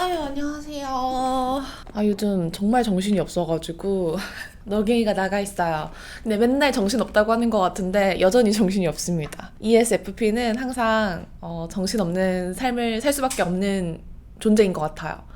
아유, 안녕하세요. 요즘 정말 정신이 없어가지고 너갱이가 나가 있어요. 근데 맨날 정신 없다고 하는 것 같은데 여전히 정신이 없습니다. ESFP는 항상 정신 없는 삶을 살 수밖에 없는 존재인 것 같아요.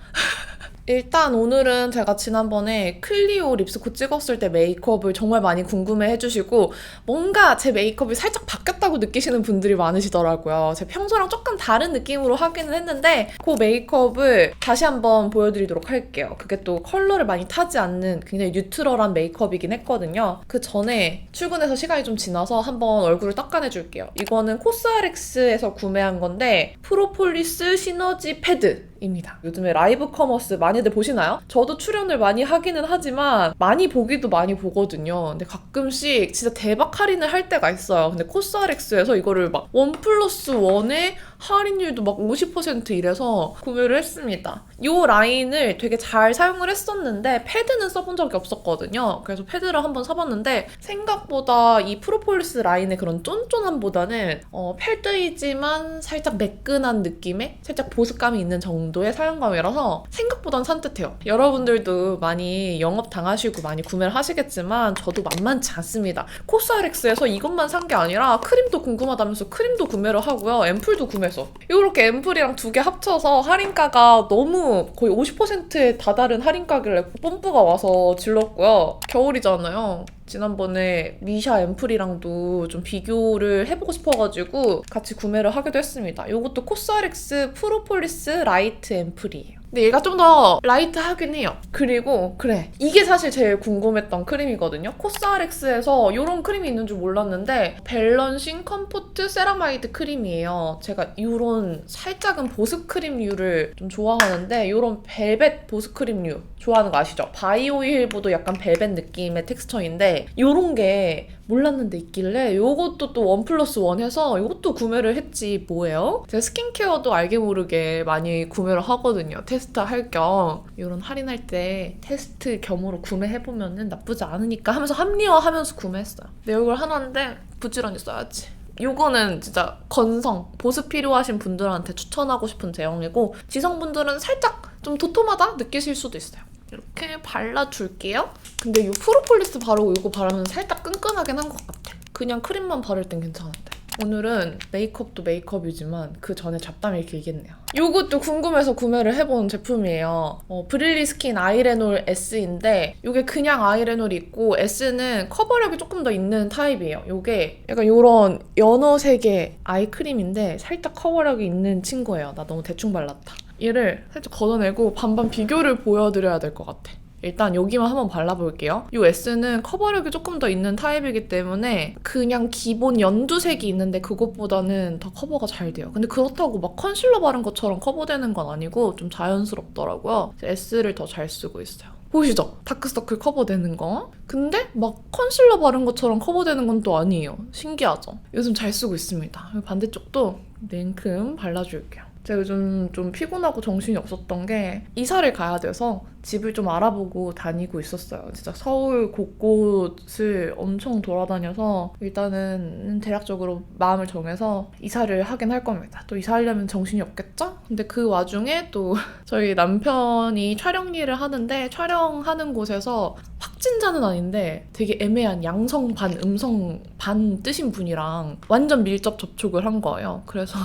일단 오늘은 제가 지난번에 클리오 립스틱 찍었을 때 메이크업을 정말 많이 궁금해 해주시고 뭔가 제 메이크업이 살짝 바뀌었다고 느끼시는 분들이 많으시더라고요. 제 평소랑 조금 다른 느낌으로 하기는 했는데 그 메이크업을 다시 한번 보여드리도록 할게요. 그게 또 컬러를 많이 타지 않는 굉장히 뉴트럴한 메이크업이긴 했거든요. 그 전에 출근해서 시간이 좀 지나서 한번 얼굴을 닦아내줄게요. 이거는 코스알엑스에서 구매한 건데 프로폴리스 시너지 패드입니다. 요즘에 라이브 커머스 많이들 보시나요? 저도 출연을 많이 하기는 하지만 많이 보기도 많이 보거든요. 근데 가끔씩 진짜 대박 할인을 할 때가 있어요. 근데 코스알엑스에서 이거를 막 1+1에 할인율도 막 50% 이래서 구매를 했습니다. 이 라인을 되게 잘 사용을 했었는데 패드는 써본 적이 없었거든요. 그래서 패드를 한번 사봤는데 생각보다 이 프로폴리스 라인의 그런 쫀쫀함보다는 패드이지만 살짝 매끈한 느낌의 살짝 보습감이 있는 정도의 사용감이라서 생각보단 산뜻해요. 여러분들도 많이 영업 당하시고 많이 구매를 하시겠지만 저도 만만치 않습니다. 코스알엑스에서 이것만 산 게 아니라 크림도 궁금하다면서 크림도 구매를 하고요. 앰플도 구매해서 이렇게 앰플이랑 두 개 합쳐서 할인가가 너무 거의 50%에 다다른 할인가길래 뽐뿌가 와서 질렀고요. 겨울이잖아요. 지난번에 미샤 앰플이랑도 좀 비교를 해보고 싶어가지고 같이 구매를 하기도 했습니다. 이것도 코스알엑스 프로폴리스 라이트 앰플이에요. 근데 얘가 좀 더 라이트하긴 해요. 그리고 그래, 이게 사실 제일 궁금했던 크림이거든요. 코스알엑스에서 이런 크림이 있는 줄 몰랐는데 밸런싱 컴포트 세라마이드 크림이에요. 제가 이런 살짝은 보습 크림류를 좀 좋아하는데 이런 벨벳 보습 크림류 좋아하는 거 아시죠? 바이오힐보도 약간 벨벳 느낌의 텍스처인데 이런 게 몰랐는데 있길래 이것도 또 1+1 해서 이것도 구매를 했지 뭐예요? 제가 스킨케어도 알게 모르게 많이 구매를 하거든요. 테스트 할 겸 이런 할인할 때 테스트 겸으로 구매해보면 나쁘지 않으니까 하면서 합리화하면서 구매했어요. 내 얼굴 하나인데 부지런히 써야지. 요거는 진짜 건성, 보습 필요하신 분들한테 추천하고 싶은 제형이고 지성분들은 살짝 좀 도톰하다 느끼실 수도 있어요. 이렇게 발라줄게요. 근데 이 프로폴리스 바르고 이거 바르면 살짝 끈끈하긴 한 것 같아. 그냥 크림만 바를 땐 괜찮은데. 오늘은 메이크업도 메이크업이지만 그 전에 잡담이 길겠네요. 이것도 궁금해서 구매를 해본 제품이에요. 브릴리 스킨 아이레놀 S인데 이게 그냥 아이레놀이 있고 S는 커버력이 조금 더 있는 타입이에요. 이게 약간 이런 연어색의 아이크림인데 살짝 커버력이 있는 친구예요. 나 너무 대충 발랐다. 얘를 살짝 걷어내고 반반 비교를 보여드려야 될 것 같아. 일단 여기만 한번 발라볼게요. 이 S는 커버력이 조금 더 있는 타입이기 때문에 그냥 기본 연두색이 있는데 그것보다는 더 커버가 잘 돼요. 근데 그렇다고 막 컨실러 바른 것처럼 커버되는 건 아니고 좀 자연스럽더라고요. S를 더 잘 쓰고 있어요. 보이시죠? 다크서클 커버되는 거. 근데 막 컨실러 바른 것처럼 커버되는 건 또 아니에요. 신기하죠? 요즘 잘 쓰고 있습니다. 반대쪽도 냉큼 발라줄게요. 제가 요즘 좀 피곤하고 정신이 없었던 게 이사를 가야 돼서 집을 좀 알아보고 다니고 있었어요. 진짜 서울 곳곳을 엄청 돌아다녀서 일단은 대략적으로 마음을 정해서 이사를 하긴 할 겁니다. 또 이사하려면 정신이 없겠죠? 근데 그 와중에 또 저희 남편이 촬영 일을 하는데 촬영하는 곳에서 확진자는 아닌데 되게 애매한 양성 반 음성 반 뜨신 분이랑 완전 밀접 접촉을 한 거예요. 그래서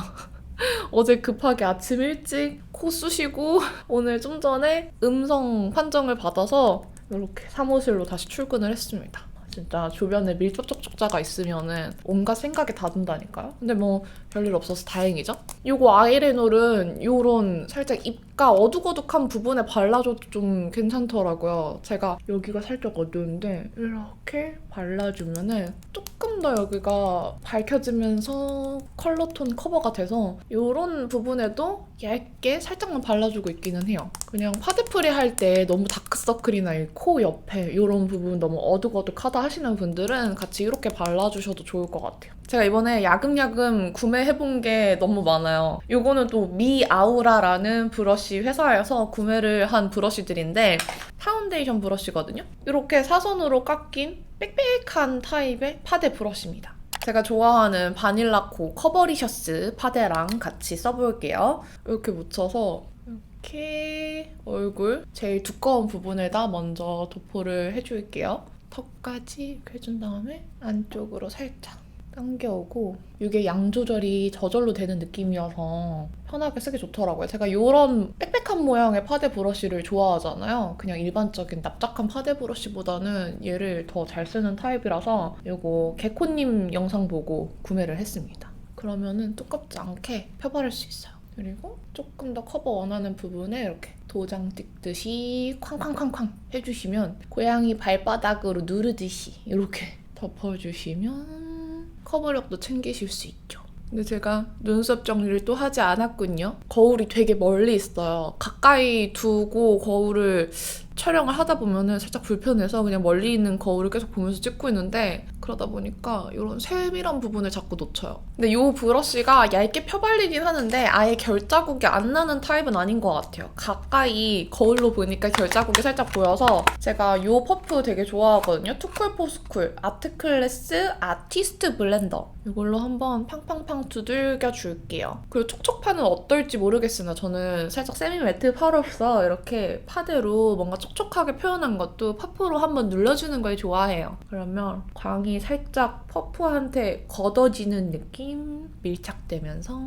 어제 급하게 아침 일찍 코 쑤시고 오늘 좀 전에 음성 판정을 받아서 이렇게 사무실로 다시 출근을 했습니다. 진짜 주변에 밀접 접촉자가 있으면은 온갖 생각이 다 든다니까요. 근데 뭐 별일 없어서 다행이죠. 요거 아이레놀은 요런 살짝 입가 어둑어둑한 부분에 발라줘도 좀 괜찮더라고요. 제가 여기가 살짝 어두운데 이렇게 발라주면은 조금 더 여기가 밝혀지면서 컬러톤 커버가 돼서 요런 부분에도 얇게 살짝만 발라주고 있기는 해요. 그냥 파데프리 할 때 너무 다크서클이나 이 코 옆에 이런 부분 너무 어둑어둑하다 하시는 분들은 같이 이렇게 발라주셔도 좋을 것 같아요. 제가 이번에 야금야금 구매해본 게 너무 많아요. 요거는 또 미아우라라는 브러쉬 회사에서 구매를 한 브러쉬들인데 파운데이션 브러쉬거든요. 이렇게 사선으로 깎인 빽빽한 타입의 파데 브러쉬입니다. 제가 좋아하는 바닐라코 커버리셔스 파데랑 같이 써볼게요. 이렇게 묻혀서 이렇게 얼굴 제일 두꺼운 부분에다 먼저 도포를 해줄게요. 턱까지 이렇게 해준 다음에 안쪽으로 살짝 당겨오고 이게 양 조절이 저절로 되는 느낌이어서 편하게 쓰기 좋더라고요. 제가 이런 빽빽한 모양의 파데 브러쉬를 좋아하잖아요. 그냥 일반적인 납작한 파데 브러쉬보다는 얘를 더 잘 쓰는 타입이라서 이거 개코님 영상 보고 구매를 했습니다. 그러면은 두껍지 않게 펴바를 수 있어요. 그리고 조금 더 커버 원하는 부분에 이렇게 도장 찍듯이 쾅쾅쾅쾅 해주시면 고양이 발바닥으로 누르듯이 이렇게 덮어주시면 커버력도 챙기실 수 있죠. 근데 제가 눈썹 정리를 또 하지 않았군요. 거울이 되게 멀리 있어요. 가까이 두고 거울을 촬영을 하다 보면은 살짝 불편해서 그냥 멀리 있는 거울을 계속 보면서 찍고 있는데 그러다 보니까 이런 세밀한 부분을 자꾸 놓쳐요. 근데 이 브러쉬가 얇게 펴발리긴 하는데 아예 결자국이 안 나는 타입은 아닌 것 같아요. 가까이 거울로 보니까 결자국이 살짝 보여서 제가 이 퍼프 되게 좋아하거든요. 투쿨포스쿨 아트클래스 아티스트 블렌더 이걸로 한번 팡팡팡 두들겨 줄게요. 그리고 촉촉파는 어떨지 모르겠으나 저는 살짝 세미 매트 파로서 이렇게 파데로 뭔가 촉촉하게 표현한 것도 퍼프로 한번 눌러주는 걸 좋아해요. 그러면 광이 살짝 퍼프한테 걷어지는 느낌 밀착되면서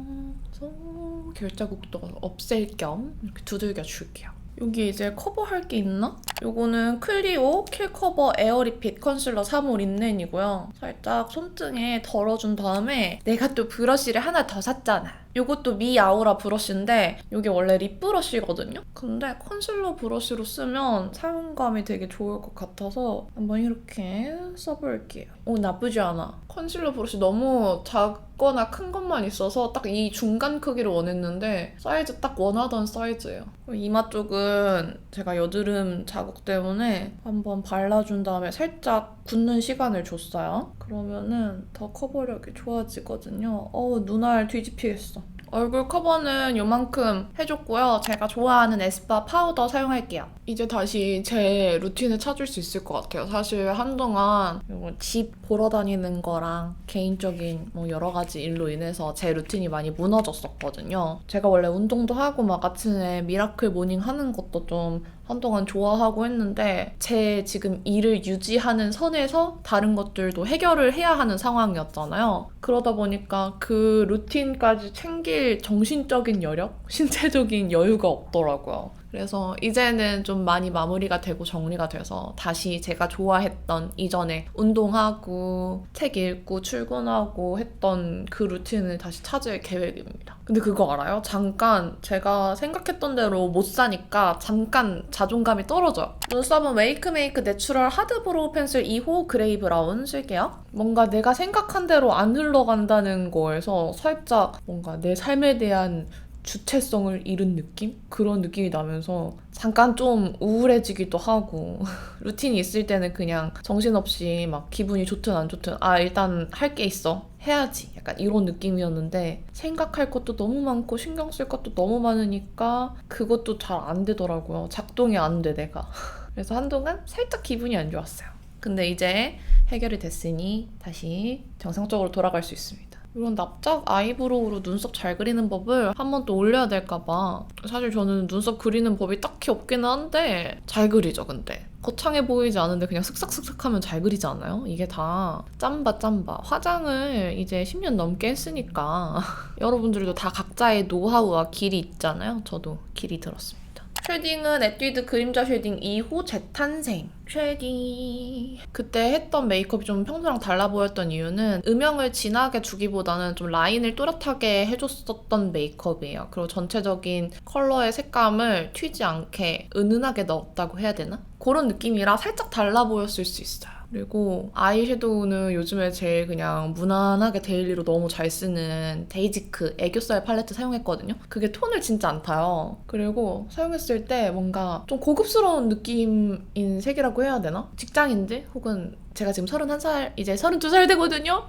결자국도 없앨 겸 이렇게 두들겨 줄게요. 여기 이제 커버할 게 있나? 요거는 클리오 킬 커버 에어 리핏 컨실러 3호 린넨이고요. 살짝 손등에 덜어준 다음에 내가 또 브러쉬를 하나 더 샀잖아. 요것도 미아우라 브러쉬인데 이게 원래 립 브러쉬거든요? 근데 컨실러 브러쉬로 쓰면 사용감이 되게 좋을 것 같아서 한번 이렇게 써볼게요. 오, 나쁘지 않아. 컨실러 브러쉬 너무 작거나 큰 것만 있어서 딱 이 중간 크기를 원했는데 사이즈 딱 원하던 사이즈예요. 이마 쪽은 제가 여드름 자국 때문에 한번 발라준 다음에 살짝 굳는 시간을 줬어요. 그러면은 더 커버력이 좋아지거든요. 눈알 뒤집히겠어. 얼굴 커버는 요만큼 해줬고요. 제가 좋아하는 에스쁘아 파우더 사용할게요. 이제 다시 제 루틴을 찾을 수 있을 것 같아요. 사실 한동안 집 보러 다니는 거랑 개인적인 여러 가지 일로 인해서 제 루틴이 많이 무너졌었거든요. 제가 원래 운동도 하고 막 아침에 미라클 모닝 하는 것도 좀 한동안 좋아하고 했는데 제 지금 일을 유지하는 선에서 다른 것들도 해결을 해야 하는 상황이었잖아요. 그러다 보니까 그 루틴까지 챙길 정신적인 여력? 신체적인 여유가 없더라고요. 그래서 이제는 좀 많이 마무리가 되고 정리가 돼서 다시 제가 좋아했던 이전에 운동하고 책 읽고 출근하고 했던 그 루틴을 다시 찾을 계획입니다. 근데 그거 알아요? 잠깐 제가 생각했던 대로 못 사니까 잠깐 자존감이 떨어져요. 눈썹은 웨이크메이크 내추럴 하드 브로우 펜슬 2호 그레이 브라운 쓸게요. 뭔가 내가 생각한 대로 안 흘러간다는 거에서 살짝 뭔가 내 삶에 대한 주체성을 잃은 느낌? 그런 느낌이 나면서 잠깐 좀 우울해지기도 하고 루틴이 있을 때는 그냥 정신없이 막 기분이 좋든 안 좋든 일단 할 게 있어 해야지 약간 이런 느낌이었는데 생각할 것도 너무 많고 신경 쓸 것도 너무 많으니까 그것도 잘 안 되더라고요. 작동이 안 돼 내가. 그래서 한동안 살짝 기분이 안 좋았어요. 근데 이제 해결이 됐으니 다시 정상적으로 돌아갈 수 있습니다. 이런 납작 아이브로우로 눈썹 잘 그리는 법을 한 번 또 올려야 될까봐. 사실 저는 눈썹 그리는 법이 딱히 없기는 한데 잘 그리죠, 근데. 거창해 보이지 않은데 그냥 슥싹슥싹 하면 잘 그리지 않아요? 이게 다 짬바. 화장을 이제 10년 넘게 했으니까 여러분들도 다 각자의 노하우와 길이 있잖아요. 저도 길이 들었습니다. 쉐딩은 에뛰드 그림자 쉐딩 2호 재탄생 쉐딩. 그때 했던 메이크업이 좀 평소랑 달라 보였던 이유는 음영을 진하게 주기보다는 좀 라인을 또렷하게 해줬었던 메이크업이에요. 그리고 전체적인 컬러의 색감을 튀지 않게 은은하게 넣었다고 해야 되나? 그런 느낌이라 살짝 달라 보였을 수 있어요. 그리고 아이섀도우는 요즘에 제일 그냥 무난하게 데일리로 너무 잘 쓰는 데이지크 애교살 팔레트 사용했거든요. 그게 톤을 진짜 안 타요. 그리고 사용했을 때 뭔가 좀 고급스러운 느낌인 색이라고 해야 되나? 직장인들 혹은 제가 지금 31살, 이제 32살 되거든요?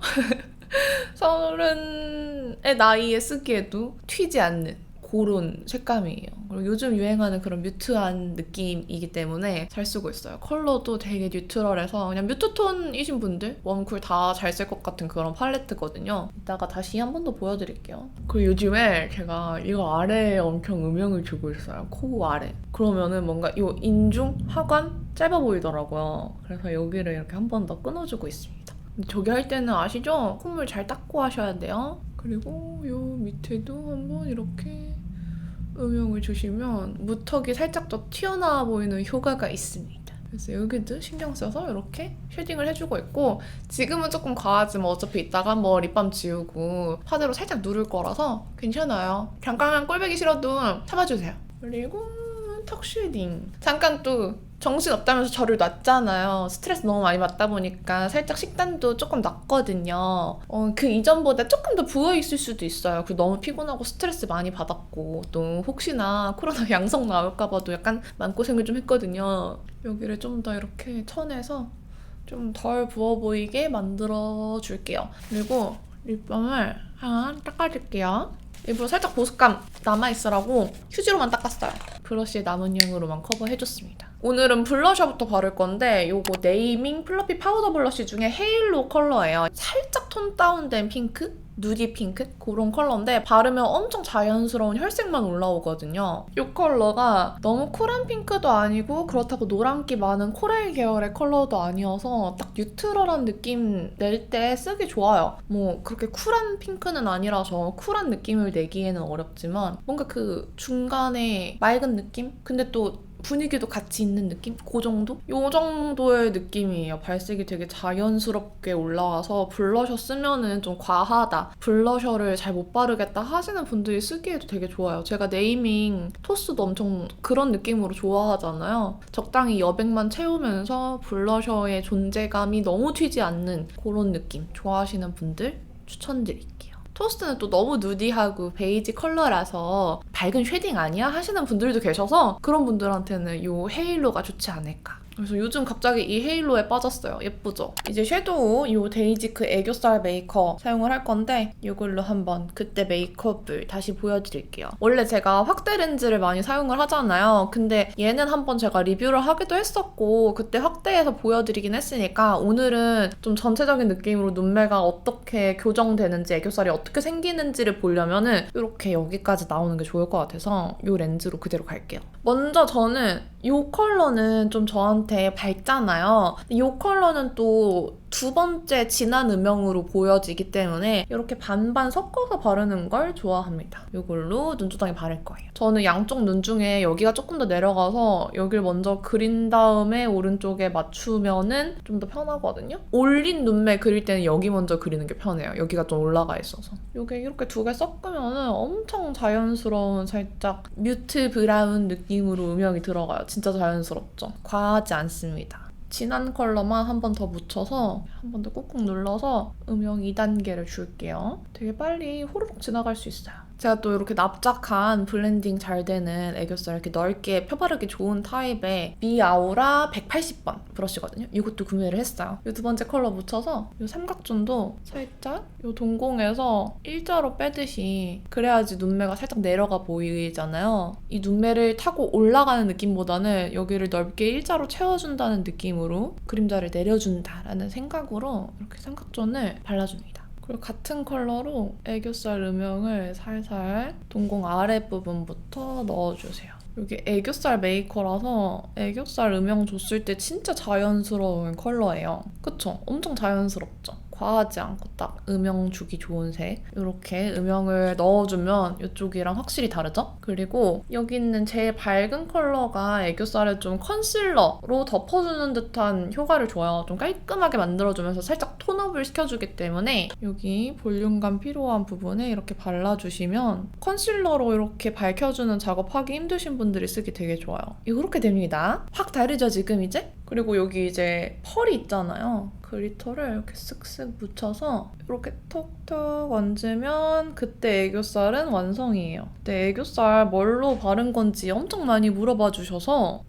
30의 나이에 쓰기에도 튀지 않는 그런 색감이에요. 그리고 요즘 유행하는 그런 뮤트한 느낌이기 때문에 잘 쓰고 있어요. 컬러도 되게 뉴트럴해서 그냥 뮤트톤이신 분들 웜쿨 다 잘 쓸 것 같은 그런 팔레트거든요. 이따가 다시 한 번 더 보여드릴게요. 그리고 요즘에 제가 이거 아래에 엄청 음영을 주고 있어요. 코 아래. 그러면은 뭔가 이 인중, 하관 짧아 보이더라고요. 그래서 여기를 이렇게 한 번 더 끊어주고 있습니다. 저기 할 때는 아시죠? 콧물 잘 닦고 하셔야 돼요. 그리고 요 밑에도 한번 이렇게 음영을 주시면 무턱이 살짝 더 튀어나와 보이는 효과가 있습니다. 그래서 여기도 신경 써서 이렇게 쉐딩을 해주고 있고 지금은 조금 과하지만 어차피 이따가 한번 립밤 지우고 파데로 살짝 누를 거라서 괜찮아요. 잠깐 꼴보기 싫어도 참아주세요. 그리고 턱 쉐딩. 잠깐 또 정신없다면서 저를 놨잖아요. 스트레스 너무 많이 받다 보니까 살짝 식단도 조금 났거든요. 그 이전보다 조금 더 부어있을 수도 있어요. 그리고 너무 피곤하고 스트레스 많이 받았고 또 혹시나 코로나 양성 나올까 봐도 약간 마음고생을 좀 했거든요. 여기를 좀 더 이렇게 쳐내서 좀 덜 부어 보이게 만들어 줄게요. 그리고 립밤을 하나 닦아줄게요. 일부러 살짝 보습감 남아있으라고 휴지로만 닦았어요. 브러쉬 남은 양으로만 커버해줬습니다. 오늘은 블러셔부터 바를 건데 요거 네이밍 플러피 파우더 블러쉬 중에 헤일로 컬러예요. 살짝 톤 다운된 핑크? 누디 핑크? 그런 컬러인데 바르면 엄청 자연스러운 혈색만 올라오거든요. 이 컬러가 너무 쿨한 핑크도 아니고 그렇다고 노란기 많은 코랄 계열의 컬러도 아니어서 딱 뉴트럴한 느낌 낼 때 쓰기 좋아요. 뭐 그렇게 쿨한 핑크는 아니라서 쿨한 느낌을 내기에는 어렵지만 뭔가 그 중간에 맑은 느낌? 근데 또 분위기도 같이 있는 느낌? 그 정도? 요 정도의 느낌이에요. 발색이 되게 자연스럽게 올라와서 블러셔 쓰면은 좀 과하다. 블러셔를 잘 못 바르겠다 하시는 분들이 쓰기에도 되게 좋아요. 제가 네이밍 토스도 엄청 그런 느낌으로 좋아하잖아요. 적당히 여백만 채우면서 블러셔의 존재감이 너무 튀지 않는 그런 느낌 좋아하시는 분들 추천드릴게요. 토스트는 또 너무 누디하고 베이지 컬러라서 밝은 쉐딩 아니야? 하시는 분들도 계셔서 그런 분들한테는 이 헤일로가 좋지 않을까. 그래서 요즘 갑자기 이 헤일로에 빠졌어요. 예쁘죠? 이제 섀도우 이 데이지크 애교살 메이커 사용을 할 건데 이걸로 한번 그때 메이크업을 다시 보여드릴게요. 원래 제가 확대 렌즈를 많이 사용을 하잖아요. 근데 얘는 한번 제가 리뷰를 하기도 했었고 그때 확대해서 보여드리긴 했으니까 오늘은 좀 전체적인 느낌으로 눈매가 어떻게 교정되는지 애교살이 어떻게 생기는지를 보려면은 이렇게 여기까지 나오는 게 좋을 것 같아서 이 렌즈로 그대로 갈게요. 먼저 저는 이 컬러는 좀 저한테 밝잖아요. 이 컬러는 또 두 번째 진한 음영으로 보여지기 때문에 이렇게 반반 섞어서 바르는 걸 좋아합니다. 이걸로 눈두덩이 바를 거예요. 저는 양쪽 눈 중에 여기가 조금 더 내려가서 여기를 먼저 그린 다음에 오른쪽에 맞추면은 좀 더 편하거든요. 올린 눈매 그릴 때는 여기 먼저 그리는 게 편해요. 여기가 좀 올라가 있어서. 이게 이렇게 두 개 섞으면은 엄청 자연스러운 살짝 뮤트 브라운 느낌으로 음영이 들어가요. 진짜 자연스럽죠? 과하지 않습니다. 진한 컬러만 한 번 더 묻혀서 한 번 더 꾹꾹 눌러서 음영 2단계를 줄게요. 되게 빨리 호로록 지나갈 수 있어요. 제가 또 이렇게 납작한 블렌딩 잘 되는 애교살 이렇게 넓게 펴바르기 좋은 타입의 미아우라 180번 브러쉬거든요. 이것도 구매를 했어요. 이 두 번째 컬러 묻혀서 이 삼각존도 살짝 이 동공에서 일자로 빼듯이 그래야지 눈매가 살짝 내려가 보이잖아요. 이 눈매를 타고 올라가는 느낌보다는 여기를 넓게 일자로 채워준다는 느낌으로 그림자를 내려준다라는 생각으로 이렇게 삼각존을 발라줍니다. 그리고 같은 컬러로 애교살 음영을 살살 동공 아랫부분부터 넣어주세요. 여기 애교살 메이커라서 애교살 음영 줬을 때 진짜 자연스러운 컬러예요. 그쵸? 엄청 자연스럽죠? 과하지 않고 딱 음영 주기 좋은 색. 이렇게 음영을 넣어주면 이쪽이랑 확실히 다르죠? 그리고 여기 있는 제일 밝은 컬러가 애교살을 좀 컨실러로 덮어주는 듯한 효과를 줘요. 좀 깔끔하게 만들어주면서 살짝 톤업을 시켜주기 때문에 여기 볼륨감 필요한 부분에 이렇게 발라주시면 컨실러로 이렇게 밝혀주는 작업하기 힘드신 분들이 쓰기 되게 좋아요. 이렇게 됩니다. 확 다르죠, 지금 이제? 그리고 여기 이제 펄이 있잖아요. 글리터를 이렇게 쓱쓱 묻혀서 이렇게 톡톡 얹으면 그때 애교살은 완성이에요. 근데 애교살 뭘로 바른 건지 엄청 많이 물어봐 주셔서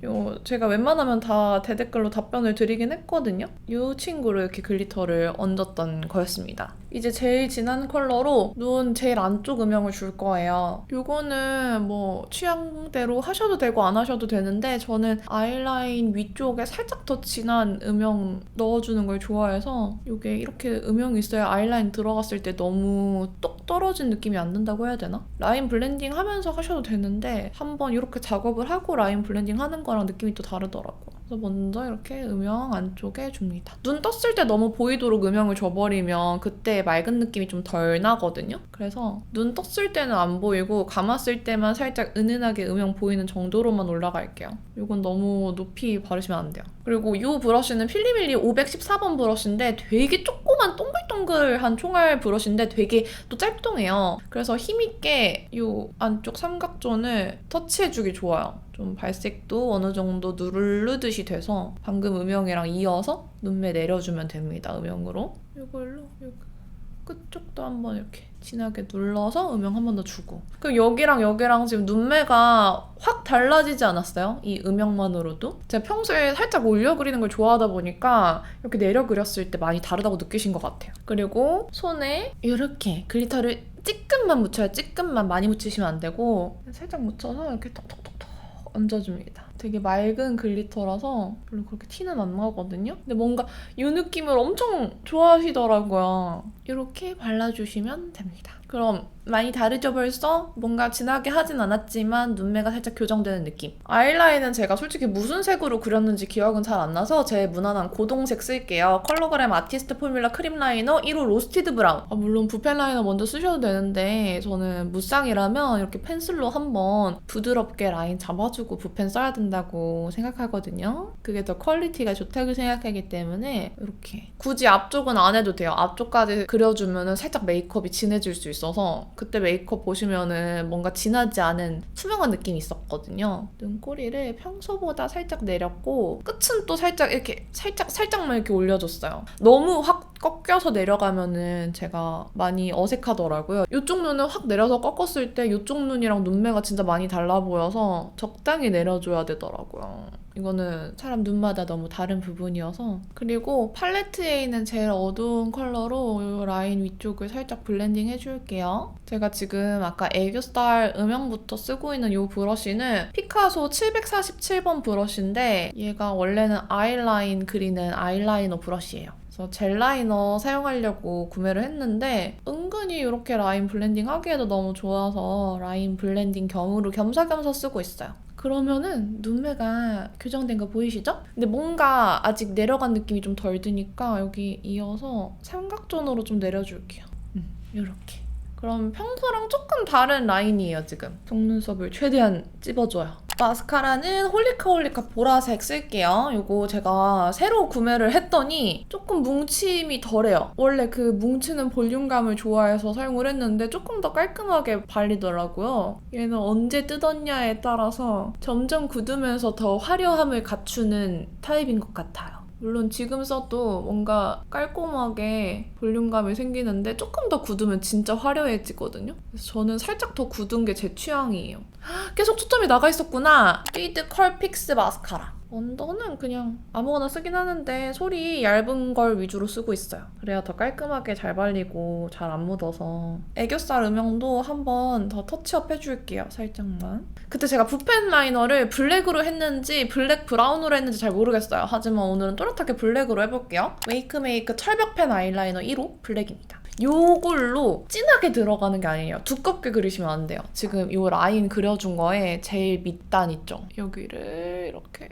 제가 웬만하면 다 대댓글로 답변을 드리긴 했거든요. 이 친구로 이렇게 글리터를 얹었던 거였습니다. 이제 제일 진한 컬러로 눈 제일 안쪽 음영을 줄 거예요. 요거는 뭐 취향대로 하셔도 되고 안 하셔도 되는데 저는 아이라인 위쪽에 살짝 더 진한 음영 넣어주는 걸 좋아해서 이게 이렇게 음영이 있어야 아이라인 들어갔을 때 너무 똑 떨어진 느낌이 안 든다고 해야 되나? 라인 블렌딩 하면서 하셔도 되는데 한번 이렇게 작업을 하고 라인 블렌딩 하는 거랑 느낌이 또 다르더라고요. 그래서 먼저 이렇게 음영 안쪽에 줍니다. 눈 떴을 때 너무 보이도록 음영을 줘버리면 그때 맑은 느낌이 좀 덜 나거든요. 그래서 눈 떴을 때는 안 보이고 감았을 때만 살짝 은은하게 음영 보이는 정도로만 올라갈게요. 이건 너무 높이 바르시면 안 돼요. 그리고 이 브러쉬는 필리밀리 514번 브러쉬인데 되게 조그만 동글동글한 총알 브러쉬인데 되게 또 짧동해요. 그래서 힘있게 이 안쪽 삼각존을 터치해주기 좋아요. 좀 발색도 어느 정도 누르듯이 돼서 방금 음영이랑 이어서 눈매 내려주면 됩니다. 음영으로. 이걸로 여기 끝쪽도 한번 이렇게 진하게 눌러서 음영 한 번 더 주고. 그럼 여기랑 지금 눈매가 확 달라지지 않았어요? 이 음영만으로도? 제가 평소에 살짝 올려 그리는 걸 좋아하다 보니까 이렇게 내려 그렸을 때 많이 다르다고 느끼신 것 같아요. 그리고 손에 이렇게 글리터를 찌끔만 묻혀요. 찌끔만 많이 묻히시면 안 되고 살짝 묻혀서 이렇게 톡톡톡톡 얹어줍니다. 되게 맑은 글리터라서 별로 그렇게 티는 안 나거든요. 근데 뭔가 이 느낌을 엄청 좋아하시더라고요. 이렇게 발라주시면 됩니다. 그럼 많이 다르죠 벌써? 뭔가 진하게 하진 않았지만 눈매가 살짝 교정되는 느낌. 아이라인은 제가 솔직히 무슨 색으로 그렸는지 기억은 잘 안 나서 제 무난한 고동색 쓸게요. 컬러그램 아티스트 포뮬러 크림 라이너 1호 로스티드 브라운. 물론 붓펜 라이너 먼저 쓰셔도 되는데 저는 무쌍이라면 이렇게 펜슬로 한번 부드럽게 라인 잡아주고 붓펜 써야 된다고 생각하거든요. 그게 더 퀄리티가 좋다고 생각하기 때문에 이렇게 굳이 앞쪽은 안 해도 돼요. 앞쪽까지 그려주면 살짝 메이크업이 진해질 수 있어서 그때 메이크업 보시면은 뭔가 진하지 않은 투명한 느낌이 있었거든요. 눈꼬리를 평소보다 살짝 내렸고 끝은 또 살짝 이렇게 살짝만 이렇게 올려줬어요. 너무 확 꺾여서 내려가면은 제가 많이 어색하더라고요. 이쪽 눈은 확 내려서 꺾었을 때 이쪽 눈이랑 눈매가 진짜 많이 달라 보여서 적당히 내려줘야 되더라고요. 이거는 사람 눈마다 너무 다른 부분이어서. 그리고 팔레트에 있는 제일 어두운 컬러로 이 라인 위쪽을 살짝 블렌딩 해줄게요. 제가 지금 아까 애교살 음영부터 쓰고 있는 이 브러쉬는 피카소 747번 브러쉬인데 얘가 원래는 아이라인 그리는 아이라이너 브러쉬예요. 그래서 젤 라이너 사용하려고 구매를 했는데 은근히 이렇게 라인 블렌딩 하기에도 너무 좋아서 라인 블렌딩 겸으로 겸사겸사 쓰고 있어요. 그러면은 눈매가 교정된 거 보이시죠? 근데 뭔가 아직 내려간 느낌이 좀 덜 드니까 여기 이어서 삼각존으로 좀 내려줄게요. 이렇게. 그럼 평소랑 조금 다른 라인이에요, 지금. 속눈썹을 최대한 찝어줘요. 마스카라는 홀리카 보라색 쓸게요. 이거 제가 새로 구매를 했더니 조금 뭉침이 덜해요. 원래 그 뭉치는 볼륨감을 좋아해서 사용을 했는데 조금 더 깔끔하게 발리더라고요. 얘는 언제 뜯었냐에 따라서 점점 굳으면서 더 화려함을 갖추는 타입인 것 같아요. 물론 지금 써도 뭔가 깔끔하게 볼륨감이 생기는데 조금 더 굳으면 진짜 화려해지거든요. 그래서 저는 살짝 더 굳은 게 제 취향이에요. 계속 초점이 나가 있었구나. 피드 컬 픽스 마스카라. 언더는 그냥 아무거나 쓰긴 하는데 솔이 얇은 걸 위주로 쓰고 있어요. 그래야 더 깔끔하게 잘 발리고 잘 안 묻어서. 애교살 음영도 한번 더 터치업 해줄게요. 살짝만. 그때 제가 붓펜 라이너를 블랙으로 했는지 블랙 브라운으로 했는지 잘 모르겠어요. 하지만 오늘은 또렷하게 블랙으로 해볼게요. 웨이크메이크 철벽펜 아이라이너 1호 블랙입니다. 요걸로 진하게 들어가는 게 아니에요. 두껍게 그리시면 안 돼요. 지금 이 라인 그려준 거에 제일 밑단 있죠? 여기를 이렇게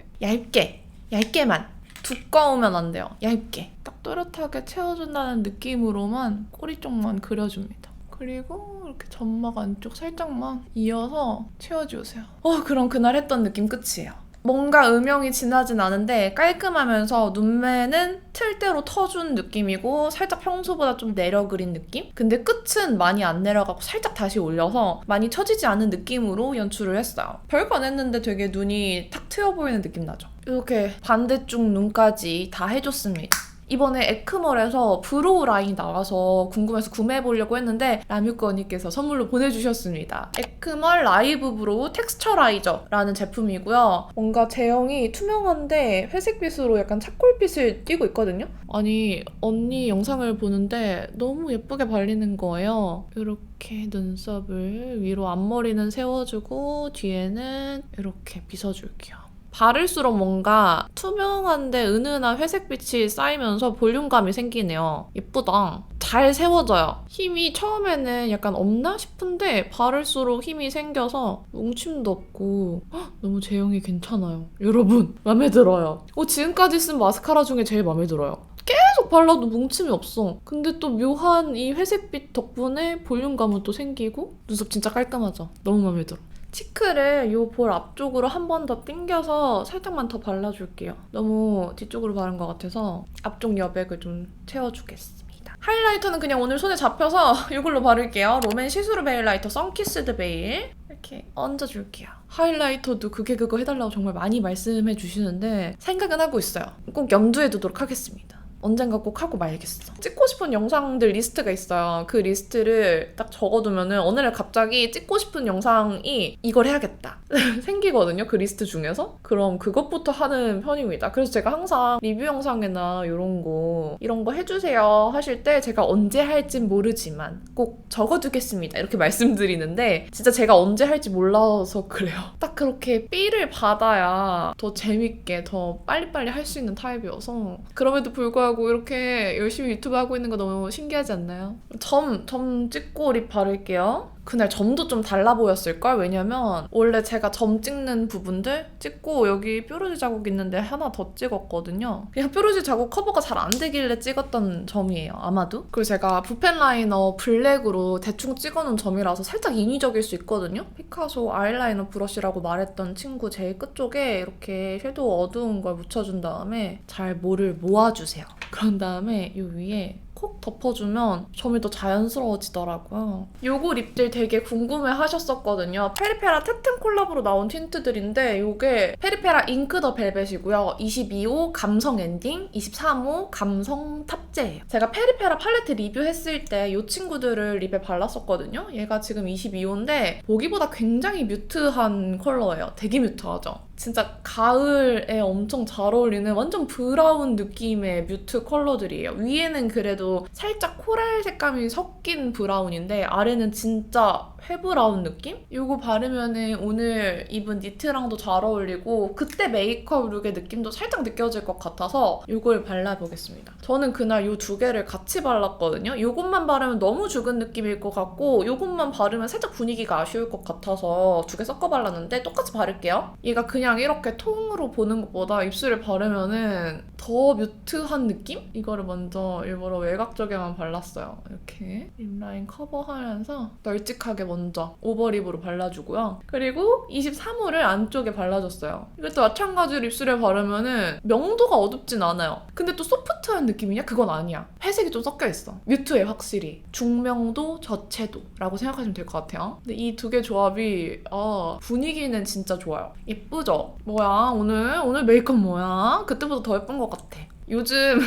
얇게만. 두꺼우면 안 돼요. 얇게. 딱 또렷하게 채워준다는 느낌으로만 꼬리 쪽만 그려줍니다. 그리고 이렇게 점막 안쪽 살짝만 이어서 채워주세요. 그럼 그날 했던 느낌 끝이에요. 뭔가 음영이 진하진 않은데 깔끔하면서 눈매는 틀대로 터준 느낌이고 살짝 평소보다 좀 내려 그린 느낌? 근데 끝은 많이 안 내려가고 살짝 다시 올려서 많이 처지지 않은 느낌으로 연출을 했어요. 별거 안 했는데 되게 눈이 탁 트여 보이는 느낌 나죠? 이렇게 반대쪽 눈까지 다 해줬습니다. 이번에 에크멀에서 브로우 라인 나와서 궁금해서 구매해보려고 했는데 라뮤꺼 언니께서 선물로 보내주셨습니다. 에크멀 라이브 브로우 텍스처라이저라는 제품이고요. 뭔가 제형이 투명한데 회색빛으로 약간 차콜빛을 띠고 있거든요. 아니 언니 영상을 보는데 너무 예쁘게 발리는 거예요. 이렇게 눈썹을 위로 앞머리는 세워주고 뒤에는 이렇게 빗어줄게요. 바를수록 뭔가 투명한데 은은한 회색빛이 쌓이면서 볼륨감이 생기네요. 예쁘다. 잘 세워져요. 힘이 처음에는 약간 없나 싶은데 바를수록 힘이 생겨서 뭉침도 없고 너무 제형이 괜찮아요. 여러분 마음에 들어요. 지금까지 쓴 마스카라 중에 제일 마음에 들어요. 계속 발라도 뭉침이 없어. 근데 또 묘한 이 회색빛 덕분에 볼륨감은 또 생기고 눈썹 진짜 깔끔하죠. 너무 마음에 들어. 치크를 이 볼 앞쪽으로 한 번 더 당겨서 살짝만 더 발라줄게요. 너무 뒤쪽으로 바른 것 같아서 앞쪽 여백을 좀 채워주겠습니다. 하이라이터는 그냥 오늘 손에 잡혀서 이걸로 바를게요. 롬앤 시스루 베일 라이터 선키스드 베일 이렇게 얹어줄게요. 하이라이터도 그거 해달라고 정말 많이 말씀해 주시는데 생각은 하고 있어요. 꼭 염두에 두도록 하겠습니다. 언젠가 꼭 하고 말겠어. 찍고 싶은 영상들 리스트가 있어요. 그 리스트를 딱 적어두면은 어느 날 갑자기 찍고 싶은 영상이 이걸 해야겠다 생기거든요. 그 리스트 중에서. 그럼 그것부터 하는 편입니다. 그래서 제가 항상 리뷰 영상이나 이런 거 해주세요 하실 때 제가 언제 할진 모르지만 꼭 적어두겠습니다 이렇게 말씀드리는데 진짜 제가 언제 할지 몰라서 그래요. 딱 그렇게 삘을 받아야 더 재밌게 더 빨리빨리 할 수 있는 타입이어서 그럼에도 불구하고 이렇게 열심히 유튜브 하고 있는 거 너무 신기하지 않나요? 점 찍고 립 바를게요. 그날 점도 좀 달라 보였을걸? 왜냐면 원래 제가 점 찍는 부분들 찍고 여기 뾰루지 자국 있는데 하나 더 찍었거든요. 그냥 뾰루지 자국 커버가 잘 안 되길래 찍었던 점이에요. 아마도. 그리고 제가 붓펜 라이너 블랙으로 대충 찍어놓은 점이라서 살짝 인위적일 수 있거든요. 피카소 아이라이너 브러쉬라고 말했던 친구 제일 끝쪽에 이렇게 섀도우 어두운 걸 묻혀준 다음에 잘 모를 모아주세요. 그런 다음에 이 위에 콕 덮어주면 점이 더 자연스러워지더라고요. 요거 립들 되게 궁금해 하셨었거든요. 페리페라 테튼 콜라보로 나온 틴트들인데 요게 페리페라 잉크 더 벨벳이고요. 22호 감성 엔딩, 23호 감성 탑재예요. 제가 페리페라 팔레트 리뷰했을 때 이 친구들을 립에 발랐었거든요. 얘가 지금 22호인데 보기보다 굉장히 뮤트한 컬러예요. 되게 뮤트하죠. 진짜 가을에 엄청 잘 어울리는 완전 브라운 느낌의 뮤트 컬러들이에요. 위에는 그래도 살짝 코랄 색감이 섞인 브라운인데 아래는 진짜 회브라운 느낌? 이거 바르면은 오늘 입은 니트랑도 잘 어울리고 그때 메이크업 룩의 느낌도 살짝 느껴질 것 같아서 이걸 발라보겠습니다. 저는 그날 이 두 개를 같이 발랐거든요. 이것만 바르면 너무 죽은 느낌일 것 같고 이것만 바르면 살짝 분위기가 아쉬울 것 같아서 두 개 섞어 발랐는데 똑같이 바를게요. 얘가 그냥 이렇게 통으로 보는 것보다 입술에 바르면은 더 뮤트한 느낌? 이거를 먼저 일부러 외곽쪽에만 발랐어요. 이렇게 립라인 커버하면서 널찍하게 먼저 오버립으로 발라주고요. 그리고 23호를 안쪽에 발라줬어요. 이것도 마찬가지로 입술에 바르면은 명도가 어둡진 않아요. 근데 또 소프트한 느낌이냐? 그건 아니야. 회색이 좀 섞여있어. 뮤트해 확실히. 중명도, 저채도라고 생각하시면 될 것 같아요. 근데 이 두 개 조합이 분위기는 진짜 좋아요. 예쁘죠? 뭐야 오늘 메이크업 뭐야? 그때보다 더 예쁜 것 같아. 요즘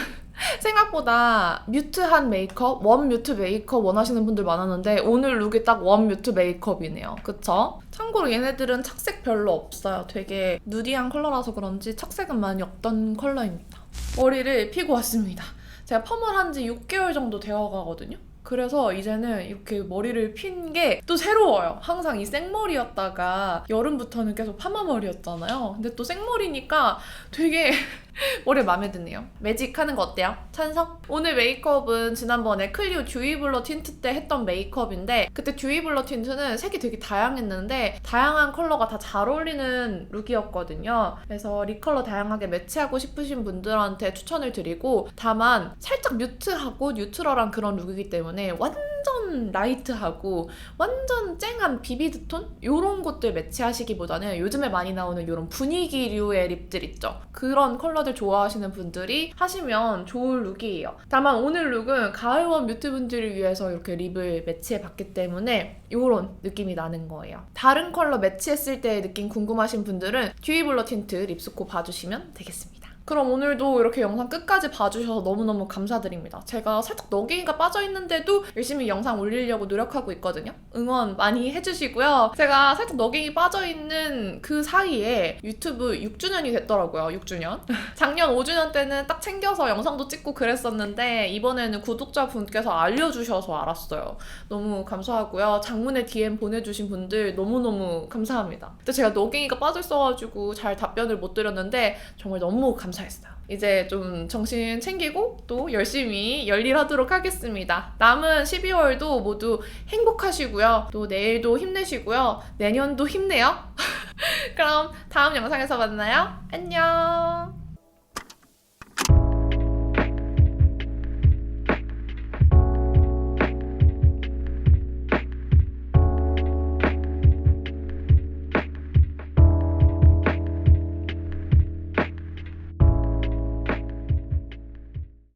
생각보다 뮤트한 메이크업, 원 뮤트 메이크업 원하시는 분들 많았는데 오늘 룩이 딱 원 뮤트 메이크업이네요. 그쵸? 참고로 얘네들은 착색 별로 없어요. 되게 누디한 컬러라서 그런지 착색은 많이 없던 컬러입니다. 머리를 피고 왔습니다. 제가 펌을 한 지 6개월 정도 되어 가거든요. 그래서 이제는 이렇게 머리를 핀 게 또 새로워요. 항상 이 생머리였다가 여름부터는 계속 파마머리였잖아요. 근데 또 생머리니까 되게 머리 마음에 드네요. 매직 하는 거 어때요? 찬성? 오늘 메이크업은 지난번에 클리오 듀이 블러 틴트 때 했던 메이크업인데 그때 듀이 블러 틴트는 색이 되게 다양했는데 다양한 컬러가 다 잘 어울리는 룩이었거든요. 그래서 립 컬러 다양하게 매치하고 싶으신 분들한테 추천을 드리고 다만 살짝 뮤트하고 뉴트럴한 그런 룩이기 때문에 완전 라이트하고 완전 쨍한 비비드 톤? 이런 것들 매치하시기보다는 요즘에 많이 나오는 이런 분위기류의 립들 있죠. 그런 컬러들 좋아하시는 분들이 하시면 좋을 룩이에요. 다만 오늘 룩은 가을원 뮤트 분들을 위해서 이렇게 립을 매치해봤기 때문에 이런 느낌이 나는 거예요. 다른 컬러 매치했을 때의 느낌 궁금하신 분들은 듀이 블러 틴트 립스코 봐주시면 되겠습니다. 그럼 오늘도 이렇게 영상 끝까지 봐주셔서 너무너무 감사드립니다. 제가 살짝 너게이가 빠져있는데도 열심히 영상 올리려고 노력하고 있거든요. 응원 많이 해주시고요. 제가 살짝 너게이 빠져있는 그 사이에 유튜브 6주년이 됐더라고요. 6주년. 작년 5주년 때는 딱 챙겨서 영상도 찍고 그랬었는데 이번에는 구독자분께서 알려주셔서 알았어요. 너무 감사하고요. 장문의 DM 보내주신 분들 너무너무 감사합니다. 근데 제가 너게이가 빠져있어가지고 잘 답변을 못 드렸는데 정말 너무 감사했어요. 이제 좀 정신 챙기고 또 열심히 열일하도록 하겠습니다. 남은 12월도 모두 행복하시고요. 또 내일도 힘내시고요. 내년도 힘내요. 그럼 다음 영상에서 만나요. 안녕.